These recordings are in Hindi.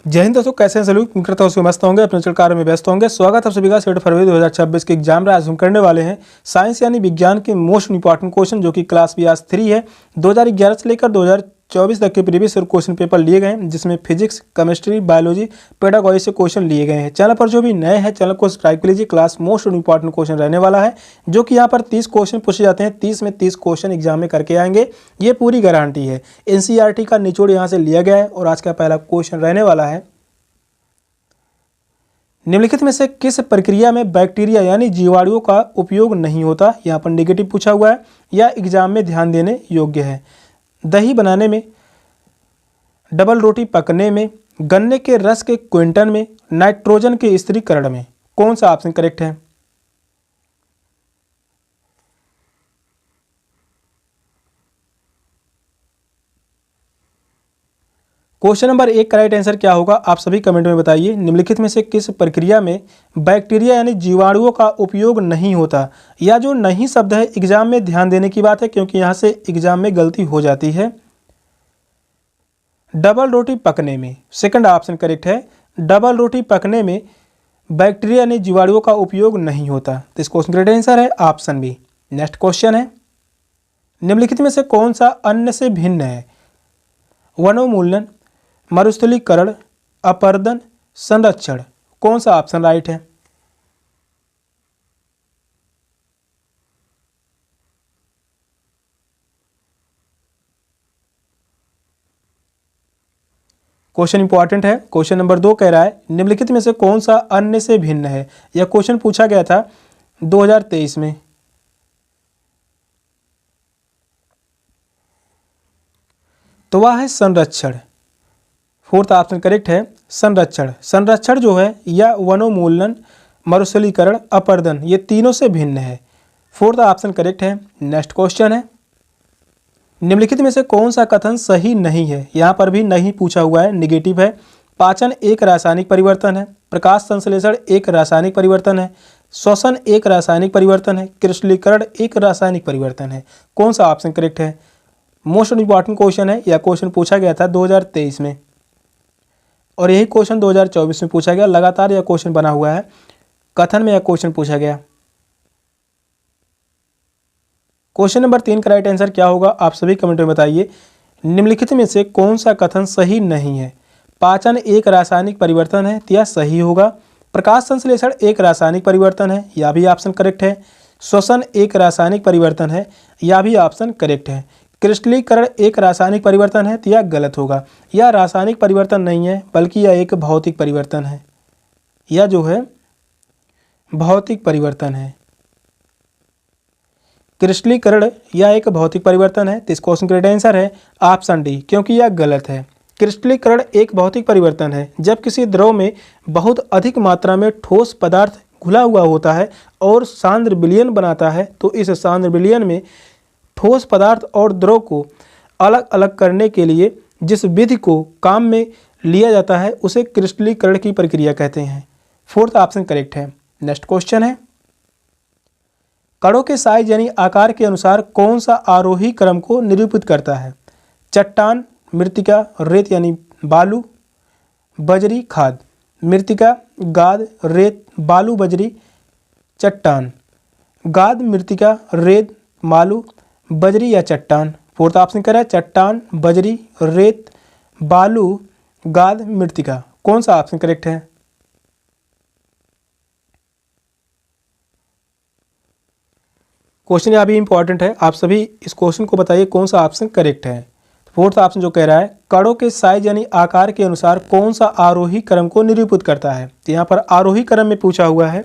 जय हिंद दोस्तों, कैसे हैं सभी? उम्मीद करता हूं मस्त होंगे, अपने चल कार्य में व्यस्त होंगे। स्वागत है आप सभी का 7 फरवरी 2026 के एग्जाम में। आज हम करने वाले हैं साइंस यानी विज्ञान के मोस्ट इंपॉर्टेंट क्वेश्चन, जो कि क्लास भी आज 3 है। 2011 से लेकर 2024 तक के प्रीवियस क्वेश्चन पेपर लिए गए हैं, जिसमें फिजिक्स, केमिस्ट्री, बायोलॉजी, पेडागोजी से क्वेश्चन लिए गए हैं। चैनल पर जो भी नए हैं, चैनल को सब्सक्राइब कर लीजिए। क्लास मोस्ट इंपॉर्टेंट क्वेश्चन रहने वाला है, जो कि यहाँ पर 30 क्वेश्चन पूछे जाते हैं। 30 में 30 क्वेश्चन एग्जाम में करके आएंगे, ये पूरी गारंटी है। एनसीईआरटी का निचोड़ यहाँ से लिया गया है और आज का पहला क्वेश्चन रहने वाला है, निम्नलिखित में से किस प्रक्रिया में बैक्टीरिया यानी जीवाणुओं का उपयोग नहीं होता? यहाँ पर नेगेटिव पूछा हुआ है या एग्जाम में ध्यान देने योग्य है। दही बनाने में, डबल रोटी पकने में, गन्ने के रस के क्विंटन में, नाइट्रोजन के स्थिरीकरण में। कौन सा ऑप्शन करेक्ट है? क्वेश्चन नंबर 1 का राइट आंसर क्या होगा, आप सभी कमेंट में बताइए। निम्नलिखित में से किस प्रक्रिया में बैक्टीरिया यानी जीवाणुओं का उपयोग नहीं होता? या जो नहीं शब्द है, एग्जाम में ध्यान देने की बात है, क्योंकि यहाँ से एग्जाम में गलती हो जाती है। डबल रोटी पकने में, सेकंड ऑप्शन करेक्ट है। डबल रोटी पकने में बैक्टीरिया यानी जीवाणुओं का उपयोग नहीं होता, तो इस क्वेश्चन का राइट आंसर है ऑप्शन बी। नेक्स्ट क्वेश्चन है, निम्नलिखित में से कौन सा अन्य से भिन्न है? वनोन्मूलन, मरुस्थलीकरण, अपरदन, संरक्षण। कौन सा ऑप्शन राइट है? क्वेश्चन इंपॉर्टेंट है। क्वेश्चन नंबर 2 कह रहा है, निम्नलिखित में से कौन सा अन्य से भिन्न है? यह क्वेश्चन पूछा गया था 2023 में। तो वह है संरक्षण। फोर्थ ऑप्शन करेक्ट है, संरक्षण। संरक्षण जो है या वनोन्मूलन, मरुस्थलीकरण, अपरदन, ये तीनों से भिन्न है। फोर्थ ऑप्शन करेक्ट है। नेक्स्ट क्वेश्चन है, निम्नलिखित में से कौन सा कथन सही नहीं है? यहाँ पर भी नहीं पूछा हुआ है, निगेटिव है। पाचन एक रासायनिक परिवर्तन है, प्रकाश संश्लेषण एक रासायनिक परिवर्तन है, श्वसन एक रासायनिक परिवर्तन है, क्रिस्टलीकरण एक रासायनिक परिवर्तन है। कौन सा ऑप्शन करेक्ट है? मोस्ट इंपॉर्टेंट क्वेश्चन है। यह क्वेश्चन पूछा गया था 2023 में और यही क्वेश्चन 2024 में पूछा गया। लगातार यह क्वेश्चन बना हुआ है, कथन में यह क्वेश्चन पूछा गया। क्वेश्चन नंबर 3 का राइट आंसर क्या होगा, आप सभी कमेंट में बताइए। निम्नलिखित में से कौन सा कथन सही नहीं है? पाचन एक रासायनिक परिवर्तन है, तो यह सही होगा। प्रकाश संश्लेषण एक रासायनिक परिवर्तन है, यह भी ऑप्शन करेक्ट है। श्वसन एक रासायनिक परिवर्तन है, यह भी ऑप्शन करेक्ट है। क्रिस्टलीकरण एक रासायनिक परिवर्तन है, तो यह गलत होगा। यह रासायनिक परिवर्तन नहीं है, बल्कि यह एक भौतिक परिवर्तन है। यह जो है भौतिक परिवर्तन है। क्रिस्टलीकरण यह एक भौतिक परिवर्तन है, तो इस क्वेश्चन का राइट आंसर है ऑप्शन डी, क्योंकि यह गलत है। क्रिस्टलीकरण एक भौतिक परिवर्तन है जब किसी द्रव में बहुत अधिक मात्रा में ठोस पदार्थ घुला हुआ होता है और सांद्र विलयन बनाता है, तो इस सांद्र विलयन में ठोस पदार्थ और द्रव को अलग अलग करने के लिए जिस विधि को काम में लिया जाता है, उसे क्रिस्टलीकरण की प्रक्रिया कहते हैं। फोर्थ ऑप्शन करेक्ट है। नेक्स्ट क्वेश्चन है, कणों के साइज यानी आकार के अनुसार कौन सा आरोही क्रम को निरूपित करता है? चट्टान, मृत्तिका, रेत यानी बालू, बजरी, खाद। मृत्तिका, गाद, रेत, बालू, बजरी, चट्टान। गाद, मृत्तिका, रेत, बालू, बजरी या चट्टान। फोर्थ ऑप्शन कह रहा है चट्टान, बजरी, रेत, बालू, गाद, मृत्तिका। कौन सा ऑप्शन करेक्ट है? क्वेश्चन यहाँ भी इंपॉर्टेंट है, आप सभी इस क्वेश्चन को बताइए कौन सा ऑप्शन करेक्ट है। फोर्थ ऑप्शन जो कह रहा है, कणों के साइज यानी आकार के अनुसार कौन सा आरोही क्रम को निरूपित करता है? तो यहाँ पर आरोही क्रम में पूछा हुआ है।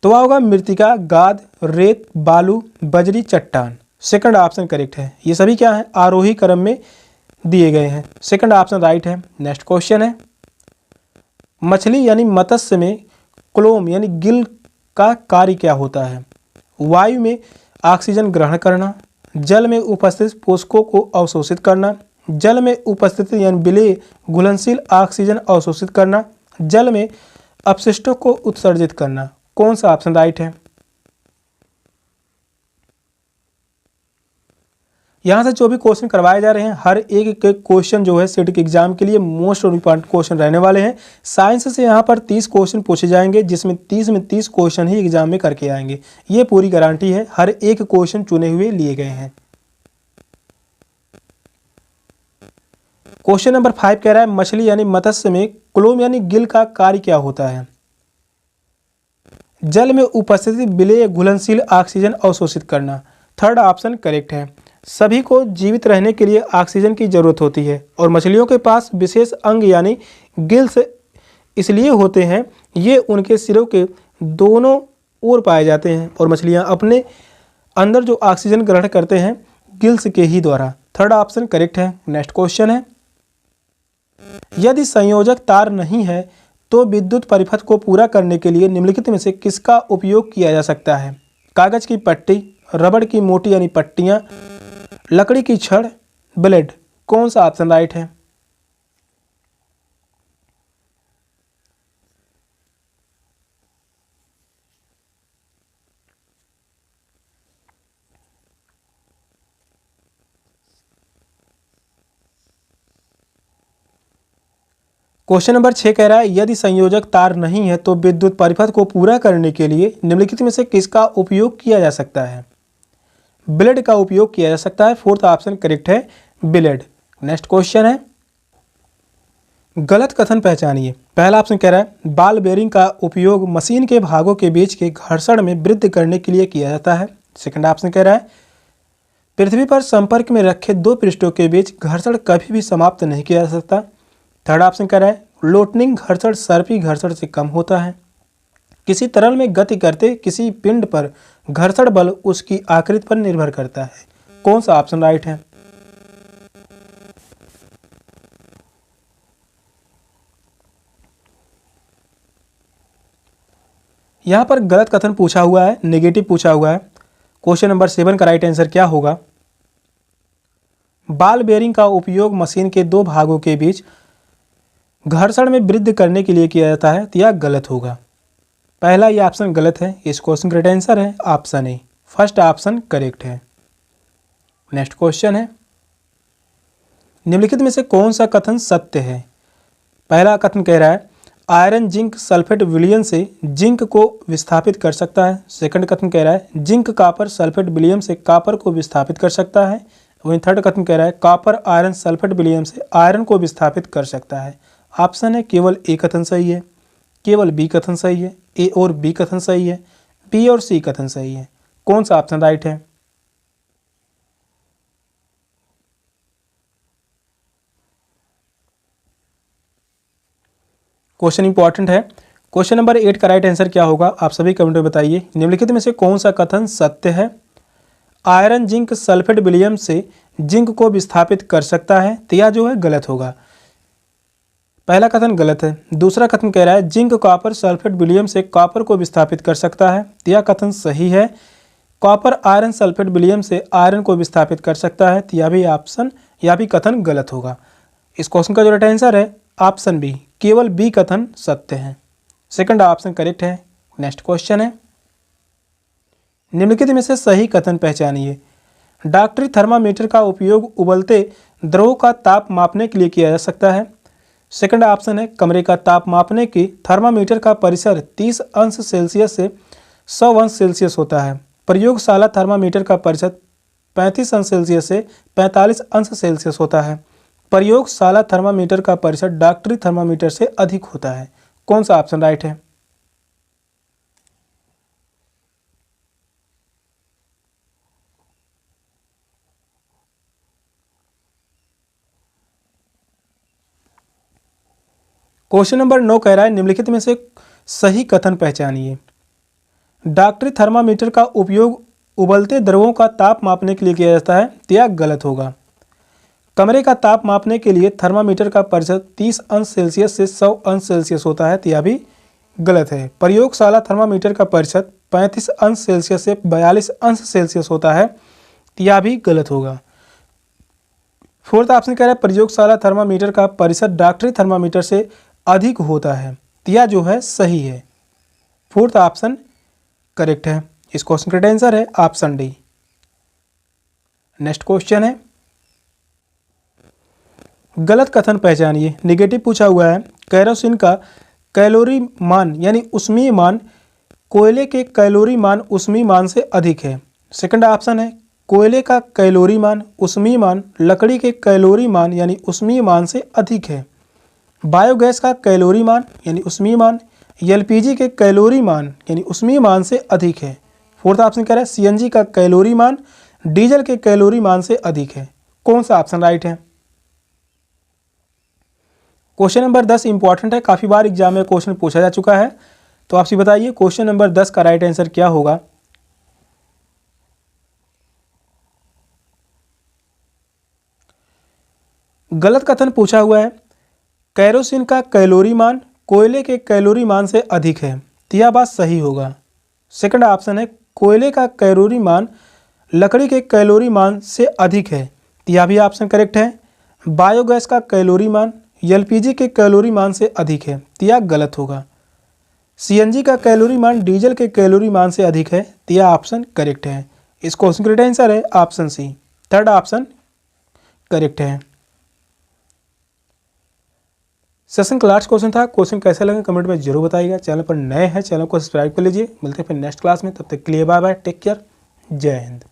तो वह होगा मृत्तिका, गाद, रेत, बालू, बजरी, चट्टान। सेकंड ऑप्शन करेक्ट है। ये सभी क्या है? आरोही क्रम में दिए गए हैं। सेकंड ऑप्शन राइट है। नेक्स्ट क्वेश्चन है, मछली यानी मत्स्य में क्लोम यानी गिल का कार्य क्या होता है? वायु में ऑक्सीजन ग्रहण करना, जल में उपस्थित पोषकों को अवशोषित करना, जल में उपस्थित यानी विलेय घुलनशील ऑक्सीजन अवशोषित करना, जल में अपशिष्टों को उत्सर्जित करना। कौन सा ऑप्शन राइट है? यहाँ से जो भी क्वेश्चन करवाए जा रहे हैं हर एक क्वेश्चन जो है सेट के एग्जाम के लिए मोस्ट इम्पॉर्टेंट क्वेश्चन रहने वाले हैं। साइंस से यहाँ पर 30 क्वेश्चन पूछे जाएंगे, जिसमें 30 में 30 क्वेश्चन ही एग्जाम में करके आएंगे, ये पूरी गारंटी है। हर एक क्वेश्चन चुने हुए लिए गए हैं। क्वेश्चन नंबर 5 कह रहा है मछली यानी मत्स्य में क्लोम यानी गिल का कार्य क्या होता है? जल में उपस्थित विलेय घुलनशील ऑक्सीजन अवशोषित करना। थर्ड ऑप्शन करेक्ट है। सभी को जीवित रहने के लिए ऑक्सीजन की जरूरत होती है और मछलियों के पास विशेष अंग यानी गिल्स इसलिए होते हैं, ये उनके सिरों के दोनों ओर पाए जाते हैं और मछलियां अपने अंदर जो ऑक्सीजन ग्रहण करते हैं गिल्स के ही द्वारा। थर्ड ऑप्शन करेक्ट है। नेक्स्ट क्वेश्चन है यदि संयोजक तार नहीं है तो विद्युत परिपथ को पूरा करने के लिए निम्नलिखित में से किसका उपयोग किया जा सकता है? कागज की पट्टी, रबड़ की मोटी यानी पट्टियां, लकड़ी की छड़, ब्लेड। कौन सा ऑप्शन राइट है? क्वेश्चन नंबर 6 कह रहा है यदि संयोजक तार नहीं है तो विद्युत परिपथ को पूरा करने के लिए निम्नलिखित में से किसका उपयोग किया जा सकता है? ब्लेड का उपयोग किया जा सकता है। फोर्थ ऑप्शन करेक्ट है, ब्लेड। नेक्स्ट क्वेश्चन है गलत कथन पहचानिए। पहला ऑप्शन कह रहा है बॉल बेयरिंग का उपयोग मशीन के भागों के बीच के घर्षण में वृद्धि करने के लिए किया जाता है। सेकंड ऑप्शन कह रहा है पृथ्वी पर संपर्क में रखे दो पृष्ठों के बीच घर्षण कभी भी समाप्त नहीं किया जा सकता। थर्ड ऑप्शन कह रहा है लोटनिंग घर्षण सर्पी घर्षण से कम होता है। किसी तरल में गति करते किसी पिंड पर घर्षण बल उसकी आकृति पर निर्भर करता है। कौन सा ऑप्शन राइट है? यहां पर गलत कथन पूछा हुआ है, नेगेटिव पूछा हुआ है। क्वेश्चन नंबर 7 का राइट आंसर क्या होगा? बॉल बेयरिंग का उपयोग मशीन के दो भागों के बीच घर्षण में वृद्धि करने के लिए किया जाता है, तो यह गलत होगा। पहला ये ऑप्शन गलत है। इस क्वेश्चन का राइट आंसर है option A, first option correct है। नेक्स्ट क्वेश्चन है निम्नलिखित में से कौन सा कथन सत्य है? पहला कथन कह रहा है आयरन जिंक सल्फेट विलयन से जिंक को विस्थापित कर सकता है। सेकंड कथन कह रहा है जिंक कॉपर सल्फेट विलयन से कॉपर को विस्थापित कर सकता है। वहीं थर्ड कथन कह रहा है कॉपर आयरन सल्फेट विलयन से आयरन को विस्थापित कर सकता है। ऑप्शन है केवल ए कथन सही है, केवल बी कथन सही है, ए और बी कथन सही है, बी और सी कथन सही है। कौन सा ऑप्शन राइट है? क्वेश्चन इंपॉर्टेंट है। क्वेश्चन नंबर 8 का राइट आंसर क्या होगा? आप सभी कमेंट में बताइए। निम्नलिखित में से कौन सा कथन सत्य है? आयरन जिंक सल्फेट विलयन से जिंक को विस्थापित कर सकता है, तो यह जो है गलत होगा। पहला कथन गलत है। दूसरा कथन कह रहा है जिंक कॉपर सल्फेट विलयन से कॉपर को विस्थापित कर सकता है, तो यह कथन सही है। कॉपर आयरन सल्फेट विलयन से आयरन को विस्थापित कर सकता है, तो यह भी कथन गलत होगा। इस क्वेश्चन का जो राइट आंसर है ऑप्शन बी, केवल बी कथन सत्य है। सेकंड ऑप्शन करेक्ट है। नेक्स्ट क्वेश्चन है निम्नलिखित में से सही कथन पहचानिए। डॉक्टरी थर्मामीटर का उपयोग उबलते द्रवों का ताप मापने के लिए किया जा सकता है। सेकंड ऑप्शन है कमरे का ताप मापने की थर्मामीटर का परिसर 30 अंश सेल्सियस से 100 अंश सेल्सियस होता है। प्रयोगशाला थर्मामीटर का परिसर 35 अंश सेल्सियस से 45 अंश सेल्सियस होता है। प्रयोगशाला थर्मामीटर का परिसर डॉक्टरी थर्मामीटर से अधिक होता है। कौन सा ऑप्शन राइट है? क्वेश्चन नंबर 9 कह रहा है निम्नलिखित में से सही कथन पहचानिए। डॉक्टरी थर्मामीटर का उपयोग उबलते द्रवों का ताप मापने के लिए किया जाता है, तो यह गलत होगा। कमरे का ताप मापने के लिए थर्मामीटर का परिसर 30 अंश सेल्सियस से 100 अंश सेल्सियस होता है, तो यह भी गलत है। प्रयोगशाला थर्मामीटर का परिसर 35 अंश सेल्सियस से 42 अंश सेल्सियस होता है, तो यह भी गलत होगा। फोर्थ ऑप्शन कह रहा है प्रयोगशाला थर्मामीटर का परिसर डॉक्टरी थर्मामीटर से अधिक होता है, तो यह जो है सही है। फोर्थ ऑप्शन करेक्ट है। इस क्वेश्चन का आंसर है ऑप्शन डी। नेक्स्ट क्वेश्चन है, गलत कथन पहचानिए। निगेटिव पूछा हुआ है, केरोसिन का कैलोरी मान यानी ऊष्मीय मान कोयले के कैलोरी मान ऊष्मीय मान से अधिक है। सेकंड ऑप्शन है, कोयले का कैलोरी मान ऊष्मीय मान लकड़ी के कैलोरी मान यानी ऊष्मीय मान से अधिक है। बायोगैस का कैलोरी मान यानी ऊष्मीय मान एलपीजी के कैलोरी मान यानी ऊष्मीय मान से अधिक है। फोर्थ ऑप्शन कह रहा है सीएनजी का कैलोरी मान डीजल के कैलोरी मान से अधिक है। कौन सा ऑप्शन राइट है? क्वेश्चन नंबर 10 इंपॉर्टेंट है, काफ़ी बार एग्जाम में क्वेश्चन पूछा जा चुका है, तो आपसे बताइए क्वेश्चन नंबर 10 का राइट आंसर क्या होगा? गलत कथन पूछा हुआ है, केरोसिन का कैलोरी मान कोयले के कैलोरी मान से अधिक है, तो यह बात सही होगा। सेकंड ऑप्शन है, कोयले का कैलोरी मान लकड़ी के कैलोरी मान से अधिक है, तो यह भी ऑप्शन करेक्ट है। बायोगैस का कैलोरी मान एलपीजी के कैलोरी मान से अधिक है, तो यह गलत होगा। सीएनजी का कैलोरी मान डीजल के कैलोरी मान से अधिक है, तो यह ऑप्शन करेक्ट है। इस क्वेश्चन का राइट आंसर है option C, third option correct है। सेशन का लास्ट क्वेश्चन था। क्वेश्चन कैसा लगा कमेंट में जरूर बताइएगा। चैनल पर नए हैं, चैनल को सब्सक्राइब कर लीजिए। मिलते हैं फिर नेक्स्ट क्लास में, तब तक के लिए बाय बाय, टेक केयर, जय हिंद।